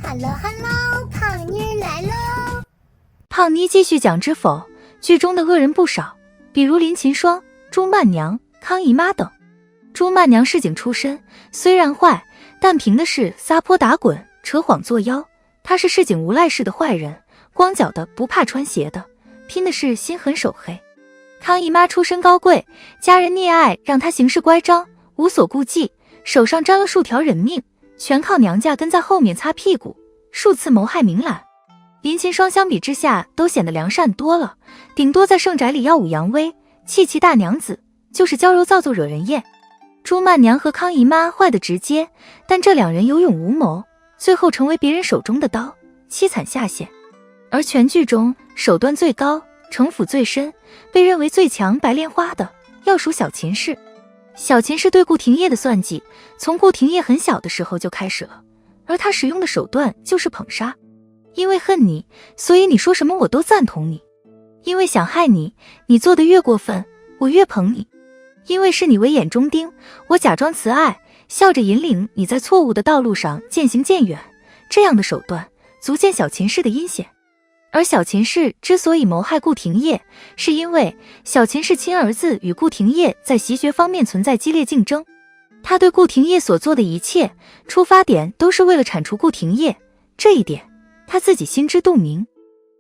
Hello Hello， 胖妮儿来喽！胖妮继续讲知否，剧中的恶人不少，比如林噙霜、朱曼娘、康姨妈等。朱曼娘市井出身，虽然坏，但凭的是撒泼打滚、扯谎作妖。她是市井无赖式的坏人，光脚的不怕穿鞋的，拼的是心狠手黑。康姨妈出身高贵，家人溺爱，让她行事乖张，无所顾忌，手上沾了数条人命，全靠娘家跟在后面擦屁股，数次谋害明兰。林噙霜相比之下都显得良善多了，顶多在盛宅里耀武扬威，气其大娘子，就是娇柔造作惹人厌。朱曼娘和康姨妈坏得直接，但这两人有勇无谋，最后成为别人手中的刀，凄惨下线。而全剧中手段最高、城府最深、被认为最强白莲花的，要数小秦氏。小秦氏对顾廷烨的算计，从顾廷烨很小的时候就开始了，而他使用的手段就是捧杀。因为恨你，所以你说什么我都赞同你；因为想害你，你做得越过分，我越捧你；因为视你为眼中钉，我假装慈爱，笑着引领你在错误的道路上渐行渐远。这样的手段足见小秦氏的阴险。而小秦氏之所以谋害顾廷烨，是因为小秦氏亲儿子与顾廷烨在习学方面存在激烈竞争，他对顾廷烨所做的一切出发点都是为了铲除顾廷烨，这一点他自己心知肚明。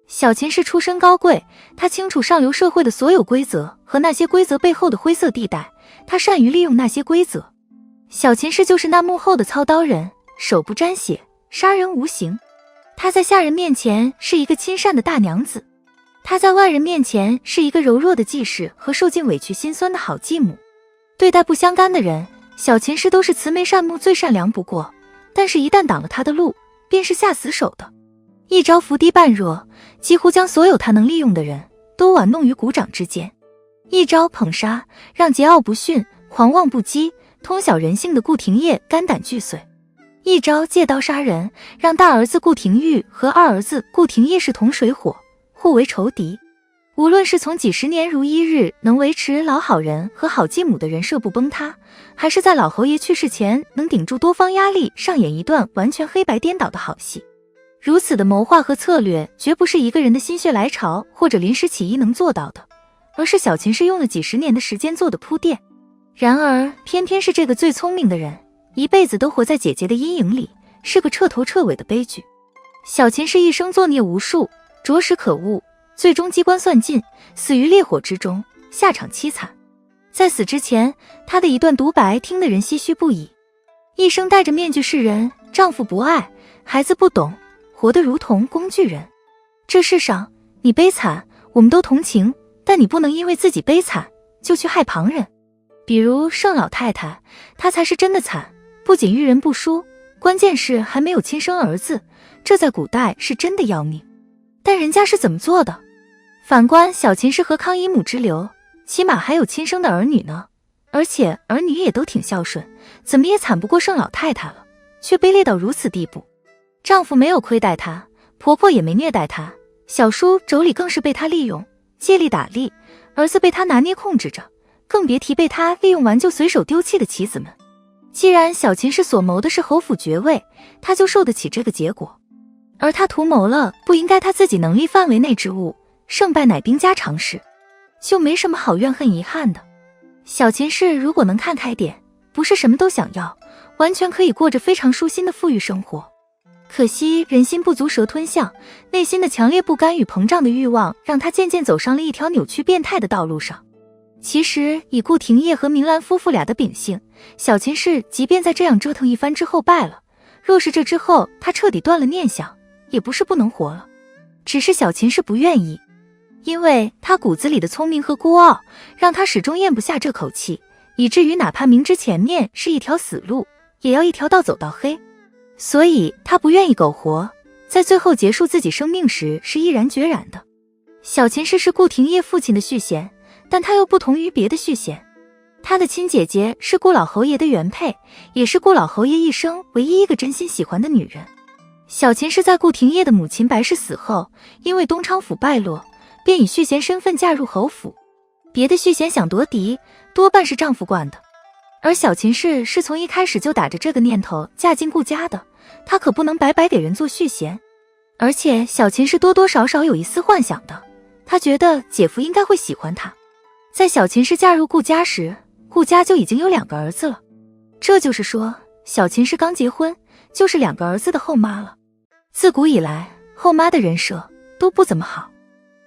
小秦氏出身高贵，他清楚上流社会的所有规则和那些规则背后的灰色地带，他善于利用那些规则。小秦氏就是那幕后的操刀人，手不沾血，杀人无形。她在下人面前是一个亲善的大娘子，她在外人面前是一个柔弱的继室和受尽委屈心酸的好继母。对待不相干的人，小秦氏都是慈眉善目，最善良不过，但是一旦挡了她的路，便是下死手的。一招伏低半弱，几乎将所有他能利用的人都玩弄于股掌之间。一招捧杀，让桀骜不驯、狂妄不羁、通晓人性的顾廷烨肝胆俱碎。一招借刀杀人，让大儿子顾廷玉和二儿子顾廷烨是同水火，互为仇敌。无论是从几十年如一日能维持老好人和好继母的人设不崩塌，还是在老侯爷去世前能顶住多方压力上演一段完全黑白颠倒的好戏，如此的谋划和策略绝不是一个人的心血来潮或者临时起意能做到的，而是小秦氏用了几十年的时间做的铺垫。然而偏偏是这个最聪明的人，一辈子都活在姐姐的阴影里，是个彻头彻尾的悲剧。小秦氏一生作孽无数，着实可恶，最终机关算尽，死于烈火之中，下场凄惨。在死之前，她的一段独白听得人唏嘘不已：一生戴着面具示人，丈夫不爱，孩子不懂，活得如同工具人。这世上你悲惨，我们都同情，但你不能因为自己悲惨就去害旁人。比如盛老太太，她才是真的惨，不仅遇人不淑，关键是还没有亲生儿子，这在古代是真的要命。但人家是怎么做的？反观小秦氏和康姨母之流，起码还有亲生的儿女呢，而且儿女也都挺孝顺，怎么也惨不过盛老太太了，却卑劣到如此地步。丈夫没有亏待她，婆婆也没虐待她，小叔妯娌更是被她利用，借力打力，儿子被她拿捏控制着，更别提被她利用完就随手丢弃的棋子们。既然小秦氏所谋的是侯府爵位，她就受得起这个结果，而她图谋了不应该她自己能力范围内之物，胜败乃兵家常事，就没什么好怨恨遗憾的。小秦氏如果能看开点，不是什么都想要，完全可以过着非常舒心的富裕生活。可惜人心不足蛇吞象，内心的强烈不甘与膨胀的欲望让她渐渐走上了一条扭曲变态的道路上。其实以顾廷烨和明兰夫妇俩的秉性，小秦氏即便在这样折腾一番之后败了，若是这之后她彻底断了念想，也不是不能活了。只是小秦氏不愿意，因为她骨子里的聪明和孤傲，让她始终咽不下这口气，以至于哪怕明知前面是一条死路，也要一条道走到黑。所以她不愿意苟活，在最后结束自己生命时是毅然决然的。小秦氏是顾廷烨父亲的续弦，但她又不同于别的续弦，她的亲姐姐是顾老侯爷的原配，也是顾老侯爷一生唯一一个真心喜欢的女人。小秦氏在顾廷烨的母亲白氏死后，因为东昌府败落，便以续弦身份嫁入侯府。别的续弦想夺嫡，多半是丈夫惯的。而小秦氏是从一开始就打着这个念头嫁进顾家的，她可不能白白给人做续弦。而且小秦氏多多少少有一丝幻想的，她觉得姐夫应该会喜欢她。在小秦氏嫁入顾家时，顾家就已经有2个儿子了，这就是说小秦氏刚结婚就是2个儿子的后妈了。自古以来，后妈的人设都不怎么好。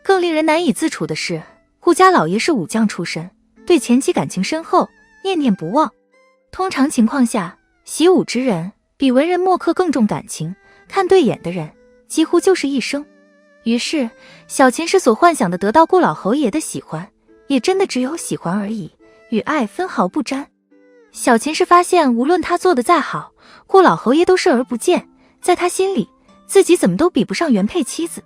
更令人难以自处的是，顾家老爷是武将出身，对前妻感情深厚，念念不忘。通常情况下，习武之人比文人墨客更重感情，看对眼的人几乎就是一生。于是小秦氏所幻想的得到顾老侯爷的喜欢，也真的只有喜欢而已，与爱分毫不沾。小秦氏发现无论他做的再好，顾老侯爷都视而不见，在他心里自己怎么都比不上原配妻子。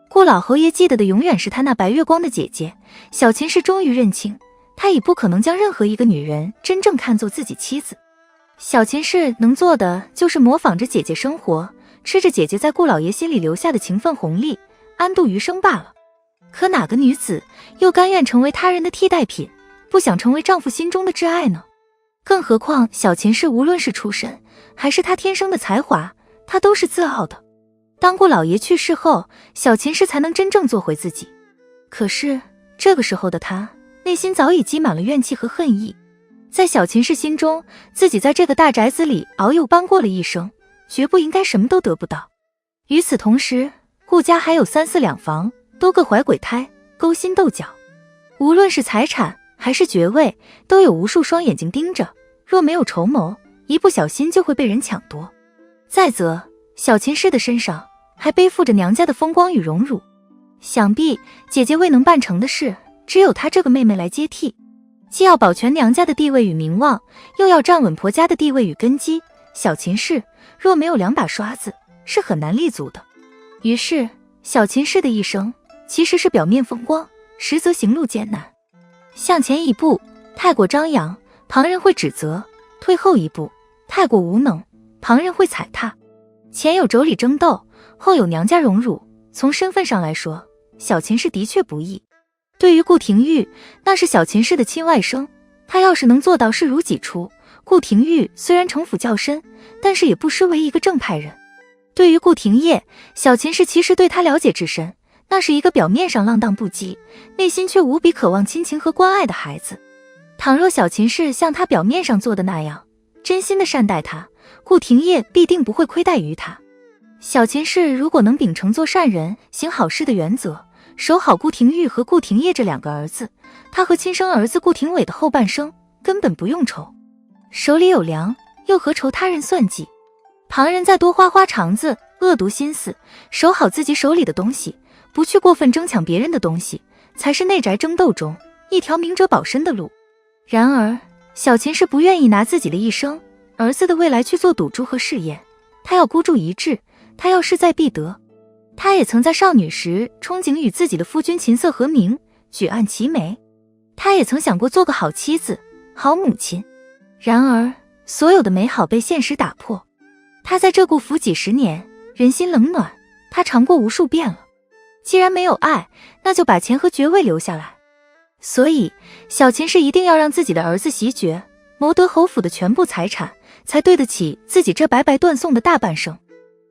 顾老侯爷记得的永远是他那白月光的姐姐。小秦氏终于认清，他已不可能将任何一个女人真正看作自己妻子。小秦氏能做的就是模仿着姐姐生活，吃着姐姐在顾老爷心里留下的情分红利，安度余生罢了。可哪个女子又甘愿成为他人的替代品，不想成为丈夫心中的挚爱呢？更何况小秦氏无论是出身还是她天生的才华，她都是自傲的。当顾老爷去世后，小秦氏才能真正做回自己。可是这个时候的她内心早已积满了怨气和恨意。在小秦氏心中，自己在这个大宅子里遨游搬过了一生，绝不应该什么都得不到。与此同时，顾家还有3、4两房，都各怀鬼胎，勾心斗角。无论是财产还是爵位，都有无数双眼睛盯着，若没有筹谋，一不小心就会被人抢夺。再则，小秦氏的身上还背负着娘家的风光与荣辱，想必姐姐未能办成的事，只有她这个妹妹来接替。既要保全娘家的地位与名望，又要站稳婆家的地位与根基，小秦氏若没有2把刷子，是很难立足的。于是小秦氏的一生其实是表面风光，实则行路艰难。向前一步太过张扬，旁人会指责；退后一步太过无能，旁人会踩踏。前有妯娌争斗，后有娘家荣辱，从身份上来说，小秦氏的确不易。对于顾廷玉，那是小秦氏的亲外甥，他要是能做到视如己出，顾廷玉虽然城府较深，但是也不失为一个正派人。对于顾廷烨，小秦氏其实对他了解至深，那是一个表面上浪荡不羁，内心却无比渴望亲情和关爱的孩子。倘若小秦氏像他表面上做的那样，真心的善待他，顾廷烨必定不会亏待于他。小秦氏如果能秉承做善人、行好事的原则，守好顾廷玉和顾廷烨这2个儿子，他和亲生儿子顾廷伟的后半生根本不用愁。手里有粮，又何愁他人算计？旁人再多花花肠子、恶毒心思，守好自己手里的东西，不去过分争抢别人的东西，才是内宅争斗中一条明哲保身的路。然而小秦氏不愿意拿自己的一生、儿子的未来去做赌注和试验，他要孤注一掷，他要势在必得。她也曾在少女时憧憬与自己的夫君琴瑟和鸣，举案齐眉。她也曾想过做个好妻子、好母亲。然而所有的美好被现实打破。她在这顾府几10年，人心冷暖，她尝过无数遍了。既然没有爱，那就把钱和爵位留下来。所以小秦氏一定要让自己的儿子袭爵，谋得侯府的全部财产，才对得起自己这白白断送的大半生。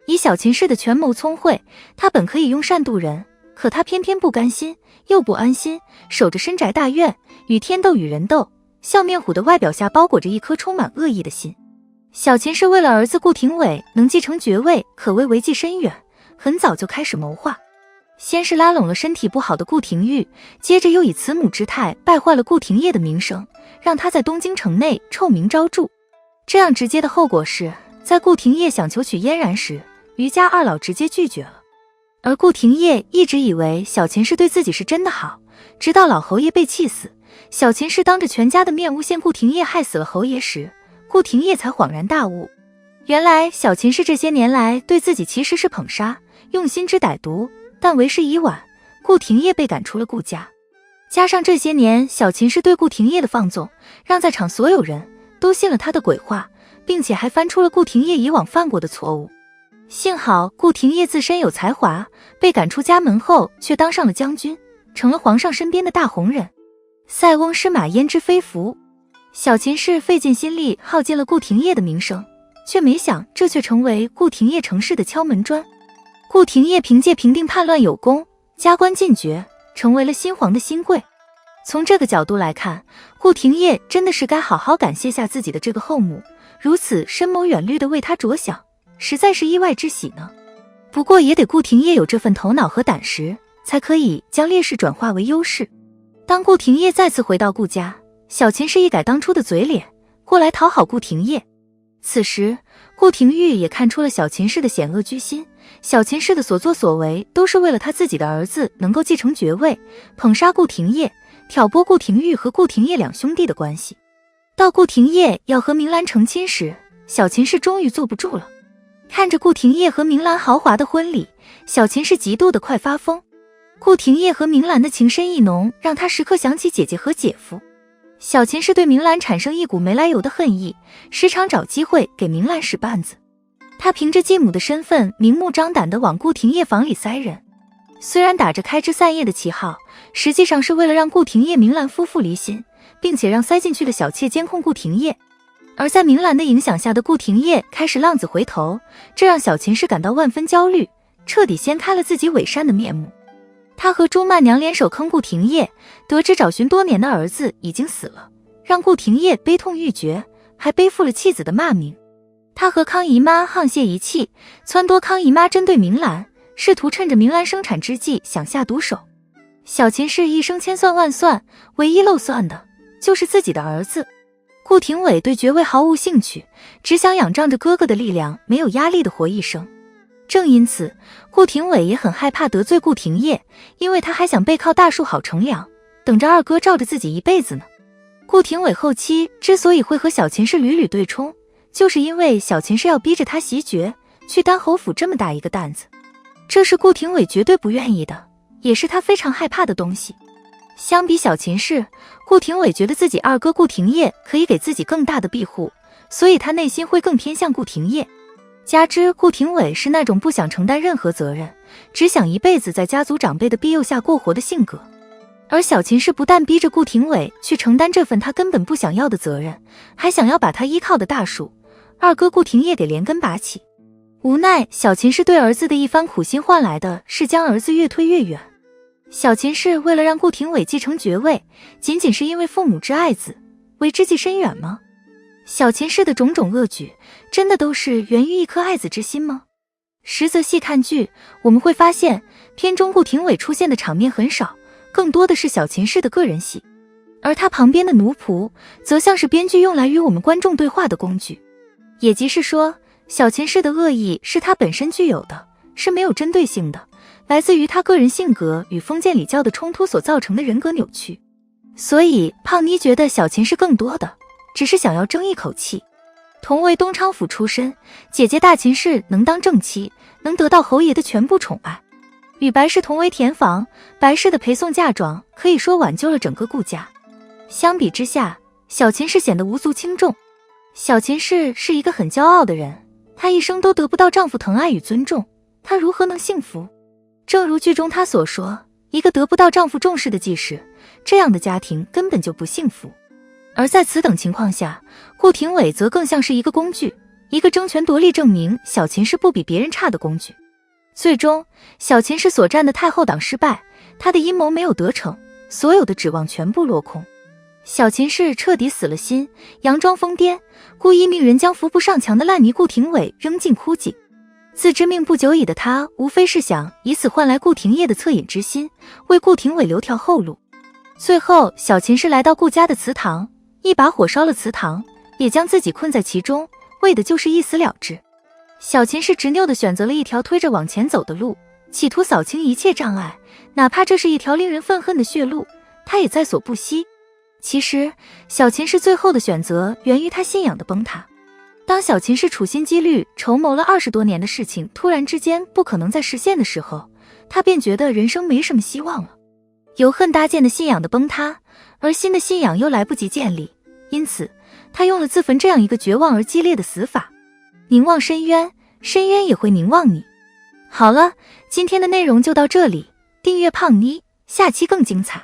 以小秦氏的权谋聪慧，他本可以用善度人，可他偏偏不甘心，又不安心，守着深宅大院，与天斗与人斗，笑面虎的外表下包裹着一颗充满恶意的心。小秦氏为了儿子顾廷伟能继承爵位，可谓为计深远，很早就开始谋划。先是拉拢了身体不好的顾廷玉，接着又以慈母之态败坏了顾廷烨的名声，让他在东京城内臭名昭著。这样直接的后果是，在顾廷烨想求娶嫣然时，余家2老直接拒绝了。而顾廷烨一直以为小秦氏对自己是真的好，直到老侯爷被气死，小秦氏当着全家的面诬陷顾廷烨害死了侯爷时，顾廷烨才恍然大悟，原来小秦氏这些年来对自己其实是捧杀，用心之歹毒。但为时已晚，顾廷烨被赶出了顾家。加上这些年小秦氏对顾廷烨的放纵，让在场所有人都信了他的鬼话，并且还翻出了顾廷烨以往犯过的错误。幸好顾廷烨自身有才华，被赶出家门后却当上了将军，成了皇上身边的大红人，塞翁失马焉知非福。小秦氏费尽心力耗尽了顾廷烨的名声，却没想这却成为顾廷烨成事的敲门砖。顾廷烨凭借平定叛乱有功，加官进爵，成为了新皇的新贵。从这个角度来看，顾廷烨真的是该好好感谢下自己的这个后母，如此深谋远虑的为他着想，实在是意外之喜呢。不过也得顾廷烨有这份头脑和胆识，才可以将劣势转化为优势。当顾廷烨再次回到顾家，小秦氏一改当初的嘴脸，过来讨好顾廷烨。此时顾廷玉也看出了小秦氏的险恶居心，小秦氏的所作所为都是为了他自己的儿子能够继承爵位，捧杀顾廷烨，挑拨顾廷玉和顾廷烨两兄弟的关系。到顾廷烨要和明兰成亲时，小秦氏终于坐不住了。看着顾廷烨和明兰豪华的婚礼，小秦氏极度的快发疯。顾廷烨和明兰的情深意浓，让他时刻想起姐姐和姐夫。小秦氏对明兰产生一股没来由的恨意，时常找机会给明兰使绊子。他凭着继母的身份，明目张胆地往顾廷烨房里塞人。虽然打着开枝散叶的旗号，实际上是为了让顾廷烨、明兰夫妇离心，并且让塞进去的小妾监控顾廷烨。而在明兰的影响下的顾廷烨开始浪子回头，这让小秦氏感到万分焦虑，彻底掀开了自己伪善的面目。他和朱曼娘联手坑顾廷晔，得知找寻多年的儿子已经死了，让顾廷晔悲痛欲绝，还背负了妻子的骂名。他和康姨妈沆瀣一气，撺掇康姨妈针对明兰，试图趁着明兰生产之际想下毒手。小秦氏一生千算万算，唯一漏算的就是自己的儿子。顾廷伟对爵位毫无兴趣，只想仰仗着哥哥的力量，没有压力的活一生。正因此，顾廷伟也很害怕得罪顾廷烨，因为他还想背靠大树好乘凉，等着二哥罩着自己一辈子呢。顾廷伟后期之所以会和小秦氏屡屡对冲，就是因为小秦氏要逼着他袭爵，去担侯府这么大一个担子，这是顾廷伟绝对不愿意的，也是他非常害怕的东西。相比小秦氏，顾廷伟觉得自己二哥顾廷烨可以给自己更大的庇护，所以他内心会更偏向顾廷烨。加之顾廷伟是那种不想承担任何责任，只想一辈子在家族长辈的庇佑下过活的性格。而小秦氏不但逼着顾廷伟去承担这份他根本不想要的责任，还想要把他依靠的大树二哥顾廷烨给连根拔起。无奈小秦氏对儿子的一番苦心换来的是将儿子越推越远。小秦氏为了让顾廷伟继承爵位，仅仅是因为父母之爱子，为之计深远吗？小秦氏的种种恶举，真的都是源于一颗爱子之心吗？实则细看剧，我们会发现片中顾廷伟出现的场面很少，更多的是小秦氏的个人戏，而他旁边的奴仆则像是编剧用来与我们观众对话的工具。也即是说，小秦氏的恶意是他本身具有的，是没有针对性的，来自于他个人性格与封建礼教的冲突所造成的人格扭曲。所以胖妮觉得小秦氏更多的只是想要争一口气。同为东昌府出身，姐姐大秦氏能当正妻，能得到侯爷的全部宠爱。与白氏同为田房，白氏的陪送嫁妆可以说挽救了整个顾家。相比之下，小秦氏显得无足轻重。小秦氏是一个很骄傲的人，她一生都得不到丈夫疼爱与尊重，她如何能幸福？正如剧中她所说，一个得不到丈夫重视的继室，这样的家庭根本就不幸福。而在此等情况下，顾廷伟则更像是一个工具，一个争权夺利证明小秦氏不比别人差的工具。最终，小秦氏所占的太后党失败，她的阴谋没有得逞，所有的指望全部落空。小秦氏彻底死了心，佯装疯癫，故意命人将扶不上墙的烂泥顾廷伟扔进枯井。自知命不久矣的他，无非是想以此换来顾廷烨的恻隐之心，为顾廷伟留条后路。最后，小秦氏来到顾家的祠堂，一把火烧了祠堂，也将自己困在其中，为的就是一死了之。小秦氏执拗地选择了一条推着往前走的路，企图扫清一切障碍，哪怕这是一条令人愤恨的血路，他也在所不惜。其实，小秦氏最后的选择源于他信仰的崩塌。当小秦氏处心积虑筹谋了20多年的事情突然之间不可能再实现的时候，他便觉得人生没什么希望了。由恨搭建的信仰的崩塌，而新的信仰又来不及建立，因此他用了自焚这样一个绝望而激烈的死法。凝望深渊，深渊也会凝望你。好了，今天的内容就到这里，订阅胖妮，下期更精彩。